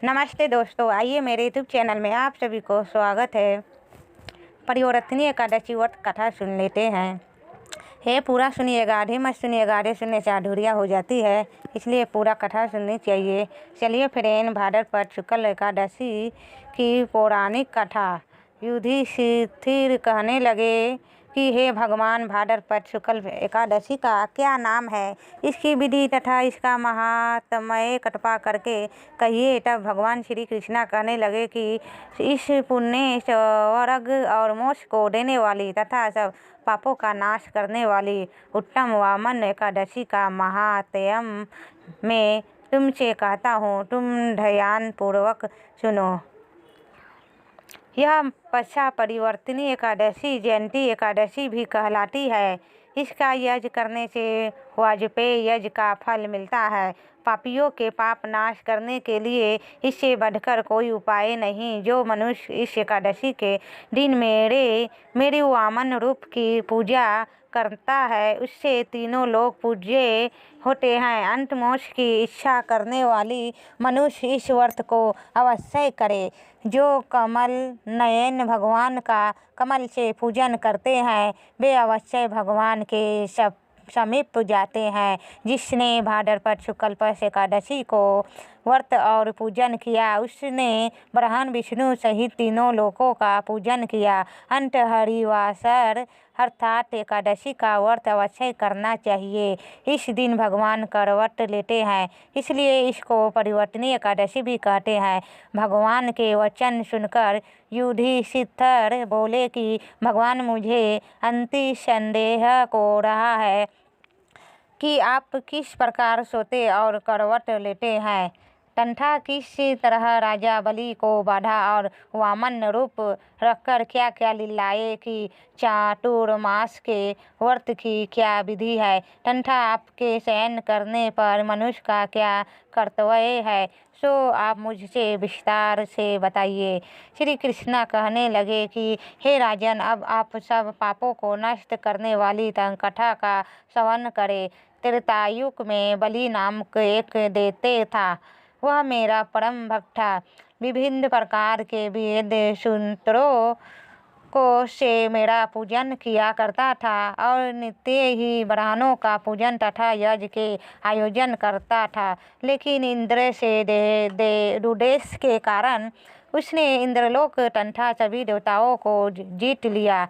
नमस्ते दोस्तों, आइए मेरे यूट्यूब चैनल में आप सभी को स्वागत है। परिवर्तनीय एकादशी व्रत कथा सुन लेते हैं। हे पूरा सुनिएगा, आधे मत सुनिएगा, आधे सुनने से अधूरिया हो जाती है, इसलिए पूरा कथा सुननी चाहिए। चलिए फ्रेंड, भाद्रपद शुक्ल एकादशी की पौराणिक कथा। युधिष्ठिर कहने लगे कि हे भगवान, भाद्रपद शुक्ल एकादशी का क्या नाम है, इसकी विधि तथा इसका महात्म्य कृपा करके कहिए। तब भगवान श्री कृष्णा कहने लगे कि इस पुण्य स्वर्ग और मोक्ष को देने वाली तथा सब पापों का नाश करने वाली उत्तम वामन एकादशी का महात्म्य मैं तुमसे कहता हूँ, तुम ध्यान पूर्वक सुनो। यह पश्चा परिवर्तनी एकादशी जयंती एकादशी भी कहलाती है। इसका यज्ञ करने से वाजपेय यज्ञ का फल मिलता है। पापियों के पाप नाश करने के लिए इससे बढ़कर कोई उपाय नहीं। जो मनुष्य इस एकादशी के दिन मेरे वामन रूप की पूजा करता है, उससे तीनों लोग पूज्य होते हैं। अंत मोक्ष की इच्छा करने वाली मनुष्य इस व्रत को अवश्य करे। जो कमल नयन भगवान का कमल से पूजन करते हैं, वे अवश्य भगवान के समीप जाते हैं। जिसने भाद्रपद शुक्ल पक्ष एकादशी को व्रत और पूजन किया, उसने ब्रह्मा विष्णु सहित तीनों लोकों का पूजन किया। अंत हरिवासर अर्थात एकादशी का व्रत अवश्य करना चाहिए। इस दिन भगवान करवट लेते हैं, इसलिए इसको परिवर्तनीय एकादशी भी कहते हैं। भगवान के वचन सुनकर युधिष्ठिर बोले कि भगवान, मुझे अंति संदेह हो रहा है कि आप किस प्रकार सोते और करवट लेते हैं, तथा किस तरह राजा बलि को बाधा और वामन रूप रखकर क्या क्या लीलाएं की, चातुर्मास के व्रत की क्या विधि है, तथा आपके शयन करने पर मनुष्य का क्या कर्तव्य है, सो आप मुझसे विस्तार से बताइए। श्री कृष्णा कहने लगे कि हे राजन, अब आप सब पापों को नष्ट करने वाली कथा का श्रवण करें। त्रेतायुग में बलि नामक एक दैत्य था। वह मेरा परम भक्त था। विभिन्न प्रकार के वेद सूत्रों को से मेरा पूजन किया करता था और नित्य ही ब्राह्मणों का पूजन तथा यज्ञ के आयोजन करता था। लेकिन इंद्र से दुर्देश के कारण उसने इंद्रलोक तथा सभी देवताओं को जीत लिया।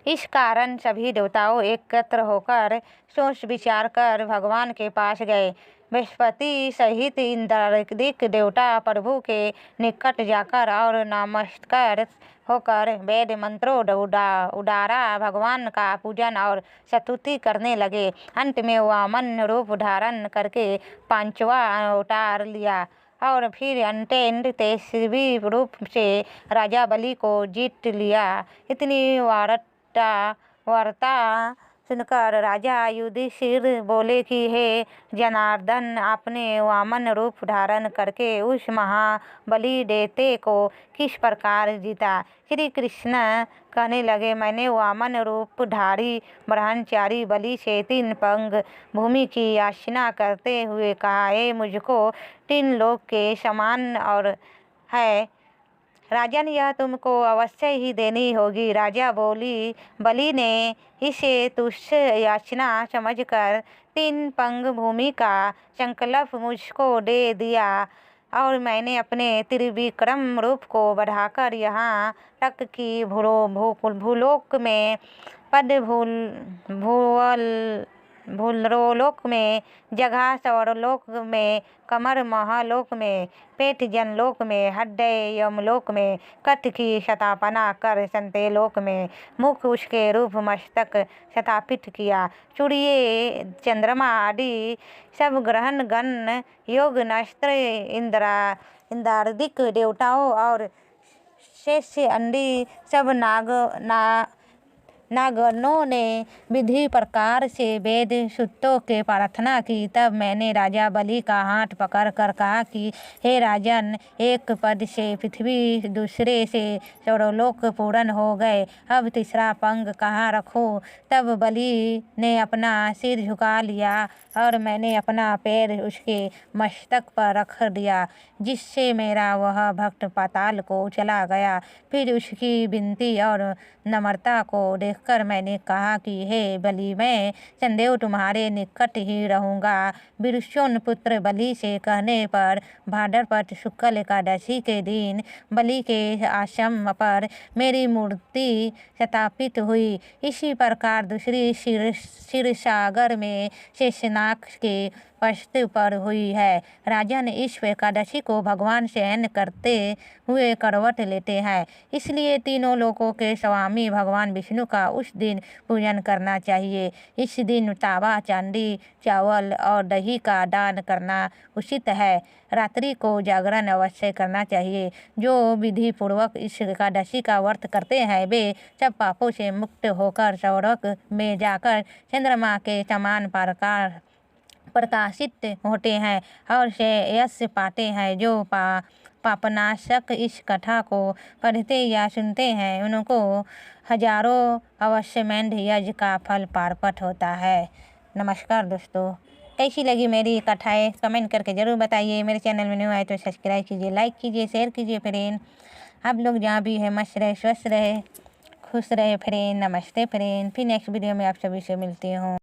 इस कारण सभी देवताओं एकत्र होकर सोच विचार कर भगवान के पास गए। बृहस्पति सहित इंद्रादिक देवता प्रभु के निकट जाकर और नमस्कार होकर वेद मंत्रों उदारा भगवान का पूजन और स्तुति करने लगे। अंत में वामन रूप धारण करके पांचवा अवतार लिया और फिर अंत्येंद 23वीं रूप से राजा बलि को जीत लिया। इतनी वार्ता सुनकर राजा युधिष्ठिर बोले कि हे जनार्दन, आपने वामन रूप धारण करके उस महाबली दैत्य को किस प्रकार जीता। श्री कृष्ण कहने लगे, मैंने वामन रूपधारी ब्रह्मचारी बलि से 3 पंग भूमि की याचना करते हुए कहा, हे मुझको 3 लोक के समान और है राजन, यह तुमको अवश्य ही देनी होगी। राजा बलि ने इसे तुच्छ याचना समझकर 3 पंग भूमि का संकल्प मुझको दे दिया और मैंने अपने त्रिविक्रम रूप को बढ़ाकर यहाँ तक कि भूलोक में भूलोक में जगह, स्वर्लोक में कमर, महालोक में पेट, जनलोक में हृदय, यमलोक में कठ की स्थापना कर संत्यलोक में मुख, उसके रूप मस्तक स्थापित किया। सूर्य, चंद्रमा आदि सब ग्रहण गण, योग, नक्षत्र, इंद्रादिक देवताओं और शेष आदि सब नागनों ने विधि प्रकार से वेद सूक्तों के प्रार्थना की। तब मैंने राजा बलि का हाथ पकड़कर कहा कि हे राजन, एक पद से पृथ्वी, दूसरे से स्वर्गलोक पूर्ण हो गए, अब तीसरा पंग कहाँ रखूं। तब बलि ने अपना सिर झुका लिया और मैंने अपना पैर उसके मस्तक पर रख दिया। जिससे मेरा वह भक्त पाताल को चला गया। फिर उसकी विनती और नम्रता को देखकर मैंने कहा कि हे बलि, मैं सदैव तुम्हारे निकट ही रहूँगा। विरुष्योन पुत्र बलि से कहने पर भाद्रपद शुक्ल एकादशी के दिन बलि के आश्रम पर मेरी मूर्ति स्थापित हुई। इसी प्रकार दूसरी क्षीरसागर में शेषनाग के पृष्ठ पर हुई है। राजन, इस एकादशी को भगवान शयन करते हुए करवट लेते हैं, इसलिए तीनों लोकों के स्वामी भगवान विष्णु का उस दिन पूजन करना चाहिए। इस दिन तांबा, चांदी, चावल और दही का दान करना उचित है। रात्रि को जागरण अवश्य करना चाहिए। जो विधि पूर्वक इस एकादशी का व्रत करते हैं वे सब पापों से मुक्त होकर स्वर्ग में जाकर चंद्रमा के समान प्रकाशित होते हैं और यश पाते हैं। जो पापनाशक इस कथा को पढ़ते या सुनते हैं उनको हजारों अश्वमेध यज्ञ का फल प्राप्त होता है। नमस्कार दोस्तों, कैसी लगी मेरी कथाएं कमेंट करके ज़रूर बताइए। मेरे चैनल में न्यू आए तो सब्सक्राइब कीजिए, लाइक कीजिए, शेयर कीजिए फ्रेंड। आप लोग जहाँ भी है मस्त रहे, स्वस्थ रहे, खुश रहे फ्रेंड। नमस्ते फ्रेंड, फिर नेक्स्ट वीडियो में आप सभी से मिलती हूँ।